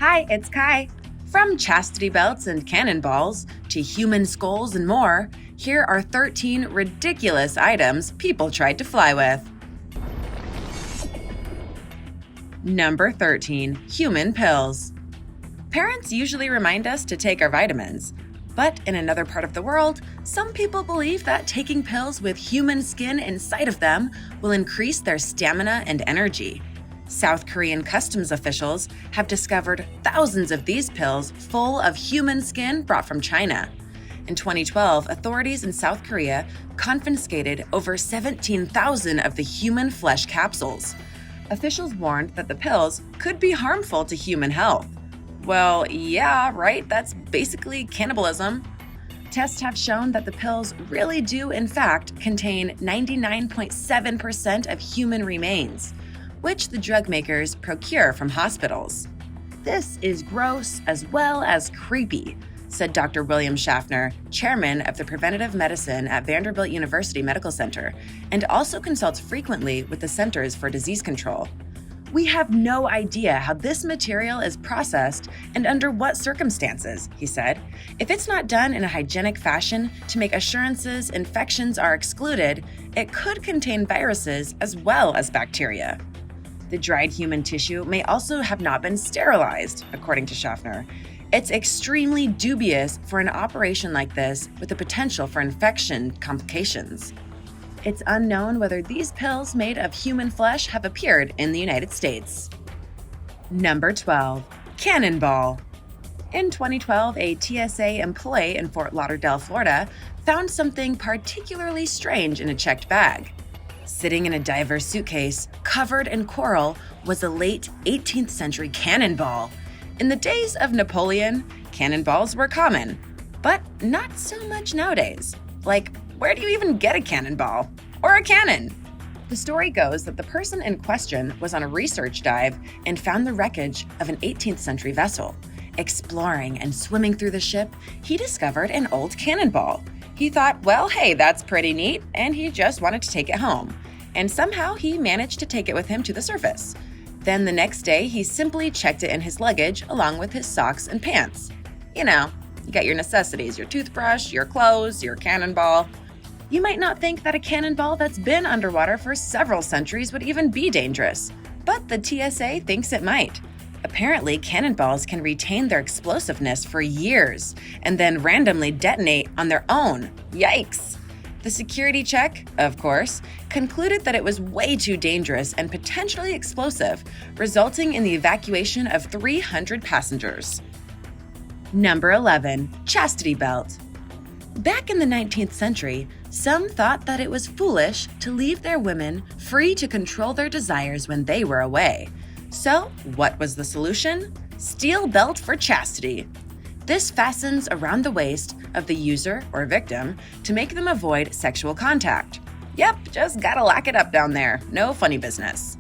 Hi, it's Kai. From chastity belts and cannonballs to human skulls and more, here are 13 ridiculous items people tried to fly with. Number 13. Human pills. Parents usually remind us to take our vitamins. But in another part of the world, some people believe that taking pills with human skin inside of them will increase their stamina and energy. South Korean customs officials have discovered thousands of these pills full of human skin brought from China. In 2012, authorities in South Korea confiscated over 17,000 of the human flesh capsules. Officials warned that the pills could be harmful to human health. Well, yeah, right? That's basically cannibalism. Tests have shown that the pills really do, in fact, contain 99.7% of human remains, which the drug makers procure from hospitals. This is gross as well as creepy, said Dr. William Schaffner, chairman of the Preventative Medicine at Vanderbilt University Medical Center, and also consults frequently with the Centers for Disease Control. We have no idea how this material is processed and under what circumstances, he said. If it's not done in a hygienic fashion to make assurances infections are excluded, it could contain viruses as well as bacteria. The dried human tissue may also have not been sterilized, according to Schaffner. It's extremely dubious for an operation like this with the potential for infection complications. It's unknown whether these pills made of human flesh have appeared in the United States. Number 12. Cannonball. In 2012, a TSA employee in Fort Lauderdale, Florida, found something particularly strange in a checked bag. Sitting in a diver's suitcase, covered in coral, was a late 18th century cannonball. In the days of Napoleon, cannonballs were common, but not so much nowadays. Like, where do you even get a cannonball? Or a cannon? The story goes that the person in question was on a research dive and found the wreckage of an 18th century vessel. Exploring and swimming through the ship, he discovered an old cannonball. He thought, well, hey, that's pretty neat, and he just wanted to take it home. And somehow he managed to take it with him to the surface. Then the next day, he simply checked it in his luggage along with his socks and pants. You know, you got your necessities, your toothbrush, your clothes, your cannonball. You might not think that a cannonball that's been underwater for several centuries would even be dangerous, but the TSA thinks it might. Apparently, cannonballs can retain their explosiveness for years and then randomly detonate on their own. Yikes! The security check, of course, concluded that it was way too dangerous and potentially explosive, resulting in the evacuation of 300 passengers. Number 11. Chastity belt. Back in the 19th century, some thought that it was foolish to leave their women free to control their desires when they were away. So, what was the solution? Steel belt for chastity. This fastens around the waist of the user or victim to make them avoid sexual contact. Yep, just gotta lock it up down there. No funny business.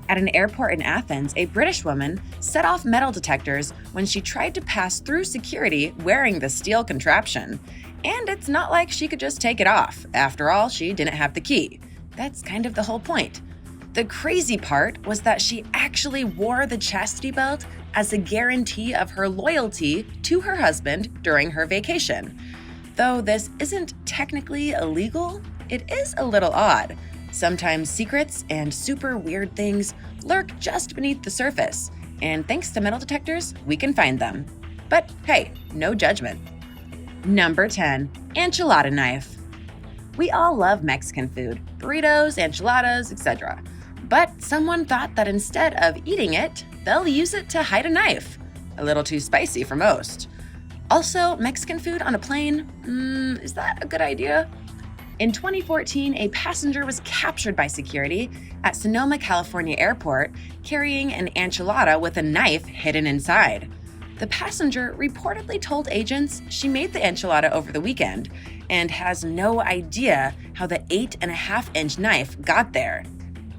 At an airport in Athens, a British woman set off metal detectors when she tried to pass through security wearing the steel contraption. And it's not like she could just take it off. After all, she didn't have the key. That's kind of the whole point. The crazy part was that she actually wore the chastity belt as a guarantee of her loyalty to her husband during her vacation. Though this isn't technically illegal, it is a little odd. Sometimes secrets and super weird things lurk just beneath the surface, and thanks to metal detectors, we can find them. But hey, no judgment. Number 10. Enchilada knife. We all love Mexican food, burritos, enchiladas, etc. But someone thought that instead of eating it, they'll use it to hide a knife. A little too spicy for most. Also, Mexican food on a plane, is that a good idea? In 2014, a passenger was captured by security at Sonoma, California airport carrying an enchilada with a knife hidden inside. The passenger reportedly told agents she made the enchilada over the weekend and has no idea how the 8.5-inch knife got there.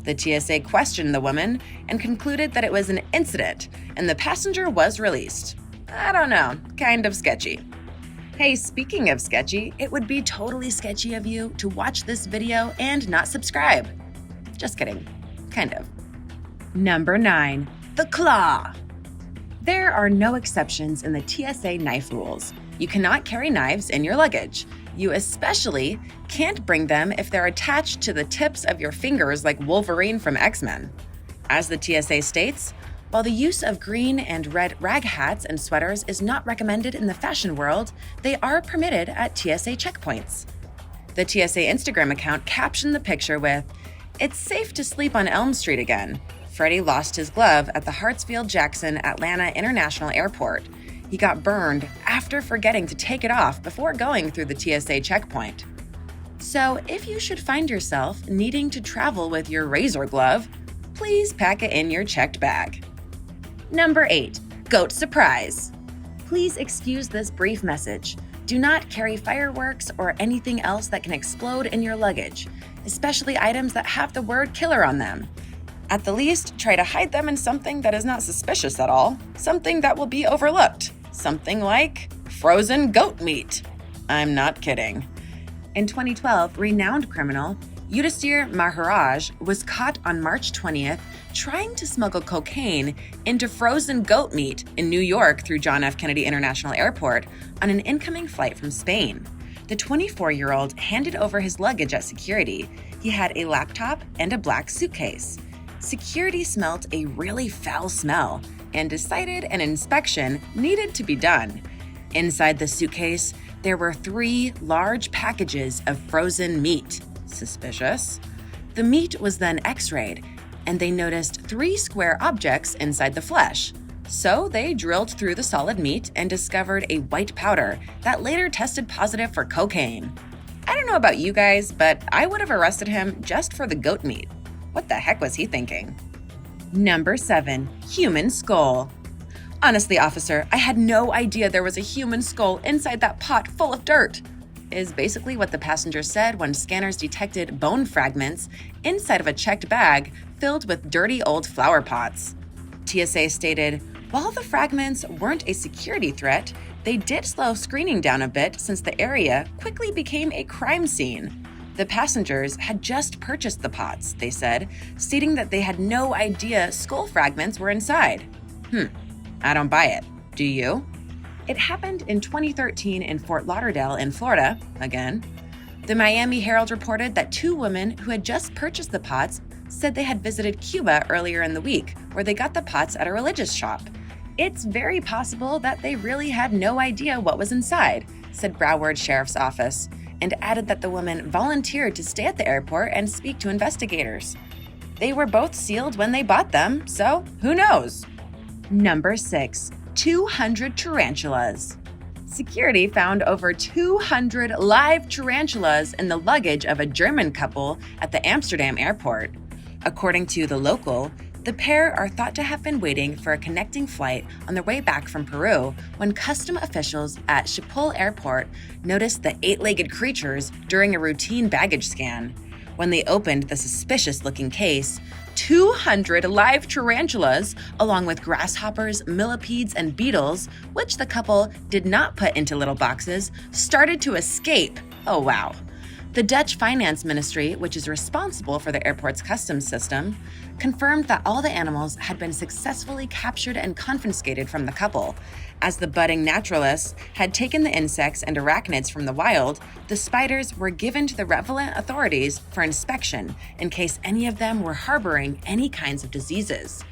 The TSA questioned the woman and concluded that it was an incident and the passenger was released. I don't know, kind of sketchy. Hey, speaking of sketchy, it would be totally sketchy of you to watch this video and not subscribe. Just kidding. Kind of. Number 9. The claw. There are no exceptions in the TSA knife rules. You cannot carry knives in your luggage. You especially can't bring them if they're attached to the tips of your fingers like Wolverine from X-Men. As the TSA states, while the use of green and red rag hats and sweaters is not recommended in the fashion world, they are permitted at TSA checkpoints. The TSA Instagram account captioned the picture with, "It's safe to sleep on Elm Street again. Freddie lost his glove at the Hartsfield-Jackson Atlanta International Airport. He got burned after forgetting to take it off before going through the TSA checkpoint." So if you should find yourself needing to travel with your razor glove, please pack it in your checked bag. Number 8. Goat surprise. Please excuse this brief message. Do not carry fireworks or anything else that can explode in your luggage, especially items that have the word killer on them. At the least, try to hide them in something that is not suspicious at all, something that will be overlooked, something like frozen goat meat. I'm not kidding. In 2012, renowned criminal Yudhisthir Maharaj was caught on March 20th trying to smuggle cocaine into frozen goat meat in New York through John F. Kennedy International Airport on an incoming flight from Spain. The 24-year-old handed over his luggage at security. He had a laptop and a black suitcase. Security smelt a really foul smell and decided an inspection needed to be done. Inside the suitcase, there were 3 large packages of frozen meat. Suspicious. The meat was then x-rayed, and they noticed 3 square objects inside the flesh. So they drilled through the solid meat and discovered a white powder that later tested positive for cocaine. I don't know about you guys, but I would have arrested him just for the goat meat. What the heck was he thinking? Number 7. Human skull. Honestly, officer, I had no idea there was a human skull inside that pot full of dirt, is basically what the passenger said when scanners detected bone fragments inside of a checked bag filled with dirty old flower pots. TSA stated, while the fragments weren't a security threat, they did slow screening down a bit since the area quickly became a crime scene. The passengers had just purchased the pots, they said, stating that they had no idea skull fragments were inside. I don't buy it. Do you? It happened in 2013 in Fort Lauderdale in Florida, again. The Miami Herald reported that 2 women who had just purchased the pots said they had visited Cuba earlier in the week, where they got the pots at a religious shop. It's very possible that they really had no idea what was inside, said Broward Sheriff's Office, and added that the women volunteered to stay at the airport and speak to investigators. They were both sealed when they bought them, so who knows? Number 6. 200 tarantulas. Security found over 200 live tarantulas in the luggage of a German couple at the Amsterdam airport. According to The Local, the pair are thought to have been waiting for a connecting flight on their way back from Peru when custom officials at Schiphol Airport noticed the 8-legged creatures during a routine baggage scan. When they opened the suspicious-looking case, 200 live tarantulas, along with grasshoppers, millipedes, and beetles, which the couple did not put into little boxes, started to escape. Oh, wow. The Dutch Finance Ministry, which is responsible for the airport's customs system, confirmed that all the animals had been successfully captured and confiscated from the couple. As the budding naturalists had taken the insects and arachnids from the wild, the spiders were given to the relevant authorities for inspection in case any of them were harboring any kinds of diseases.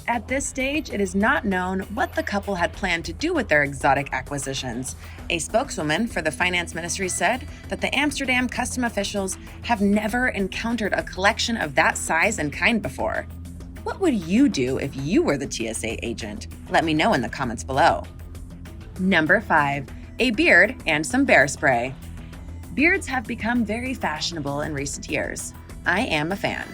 At this stage, it is not known what the couple had planned to do with their exotic acquisitions. A spokeswoman for the finance ministry said that the Amsterdam custom officials have never encountered a collection of that size and kind before. What would you do if you were the TSA agent? Let me know in the comments below. Number 5. A beard and some bear spray. Beards have become very fashionable in recent years. I am a fan.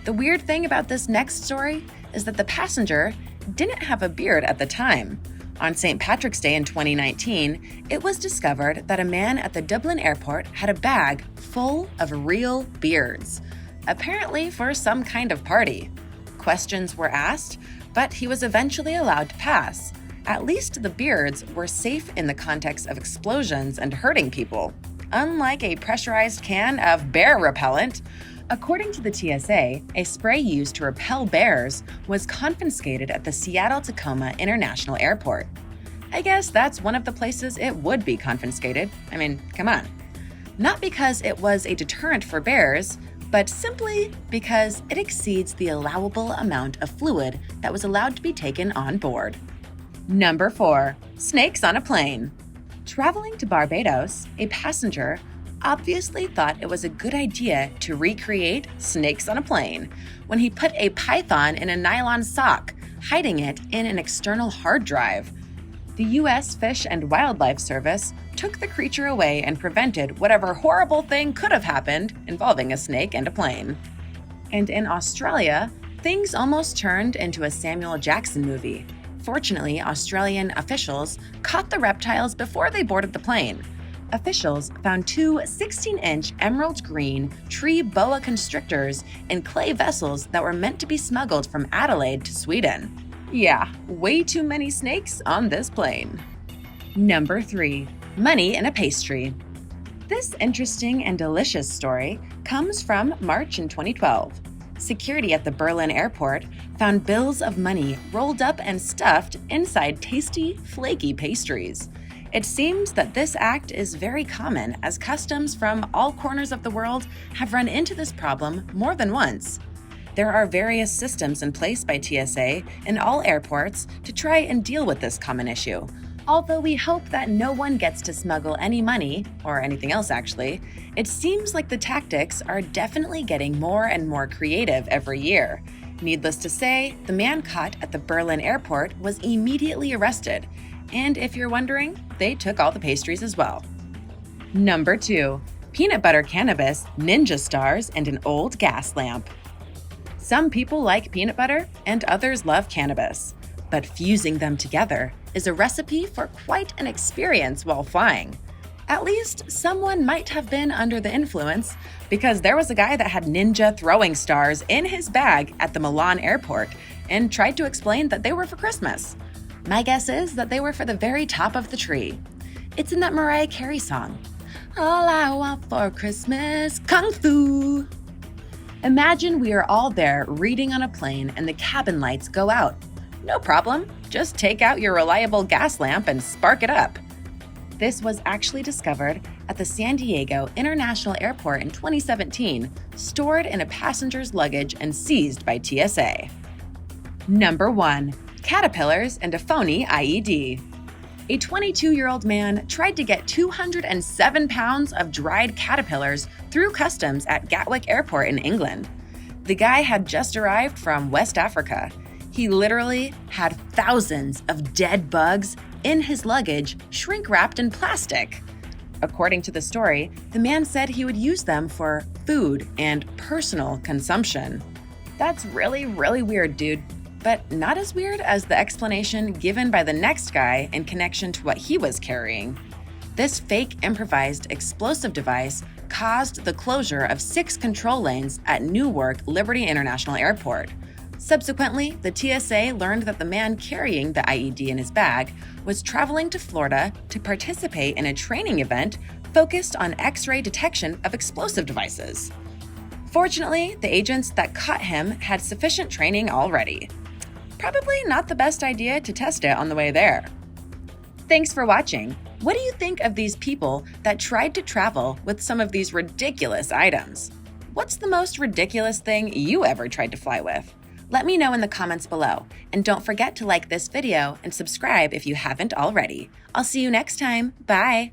The weird thing about this next story is that the passenger didn't have a beard at the time. On St. Patrick's Day in 2019, it was discovered that a man at the Dublin airport had a bag full of real beards, apparently for some kind of party. Questions were asked, but he was eventually allowed to pass. At least the beards were safe in the context of explosions and hurting people. Unlike a pressurized can of bear repellent, According to the TSA, a spray used to repel bears was confiscated at the Seattle-Tacoma International Airport. I guess that's one of the places it would be confiscated. I mean, come on. Not because it was a deterrent for bears, but simply because it exceeds the allowable amount of fluid that was allowed to be taken on board. Number 4. Snakes on a plane. Traveling to Barbados, a passenger obviously thought it was a good idea to recreate snakes on a plane when he put a python in a nylon sock, hiding it in an external hard drive. The U.S. Fish and Wildlife Service took the creature away and prevented whatever horrible thing could have happened involving a snake and a plane. And in Australia, things almost turned into a Samuel Jackson movie. Fortunately, Australian officials caught the reptiles before they boarded the plane. Officials found 2 16-inch emerald green tree boa constrictors in clay vessels that were meant to be smuggled from Adelaide to Sweden. Yeah, way too many snakes on this plane. Number 3. Money in a pastry. This interesting and delicious story comes from March in 2012. Security at the Berlin airport found bills of money rolled up and stuffed inside tasty, flaky pastries. It seems that this act is very common, as customs from all corners of the world have run into this problem more than once. There are various systems in place by TSA in all airports to try and deal with this common issue. Although we hope that no one gets to smuggle any money, or anything else actually, it seems like the tactics are definitely getting more and more creative every year. Needless to say, the man caught at the Berlin airport was immediately arrested. And if you're wondering, they took all the pastries as well. Number 2. Peanut butter cannabis, ninja stars, and an old gas lamp. Some people like peanut butter and others love cannabis, but fusing them together is a recipe for quite an experience while flying. At least someone might have been under the influence, because there was a guy that had ninja throwing stars in his bag at the Milan airport and tried to explain that they were for Christmas. My guess is that they were for the very top of the tree. It's in that Mariah Carey song, "All I Want for Christmas, Kung Fu." Imagine we are all there reading on a plane and the cabin lights go out. No problem, just take out your reliable gas lamp and spark it up. This was actually discovered at the San Diego International Airport in 2017, stored in a passenger's luggage and seized by TSA. Number 1. Caterpillars and a phony IED. A 22-year-old man tried to get 207 pounds of dried caterpillars through customs at Gatwick Airport in England. The guy had just arrived from West Africa. He literally had thousands of dead bugs in his luggage, shrink-wrapped in plastic. According to the story, the man said he would use them for food and personal consumption. That's really, really weird, dude. But not as weird as the explanation given by the next guy in connection to what he was carrying. This fake improvised explosive device caused the closure of 6 control lanes at Newark Liberty International Airport. Subsequently, the TSA learned that the man carrying the IED in his bag was traveling to Florida to participate in a training event focused on X-ray detection of explosive devices. Fortunately, the agents that caught him had sufficient training already. Probably not the best idea to test it on the way there. Thanks for watching. What do you think of these people that tried to travel with some of these ridiculous items? What's the most ridiculous thing you ever tried to fly with? Let me know in the comments below, and don't forget to like this video and subscribe if you haven't already. I'll see you next time. Bye!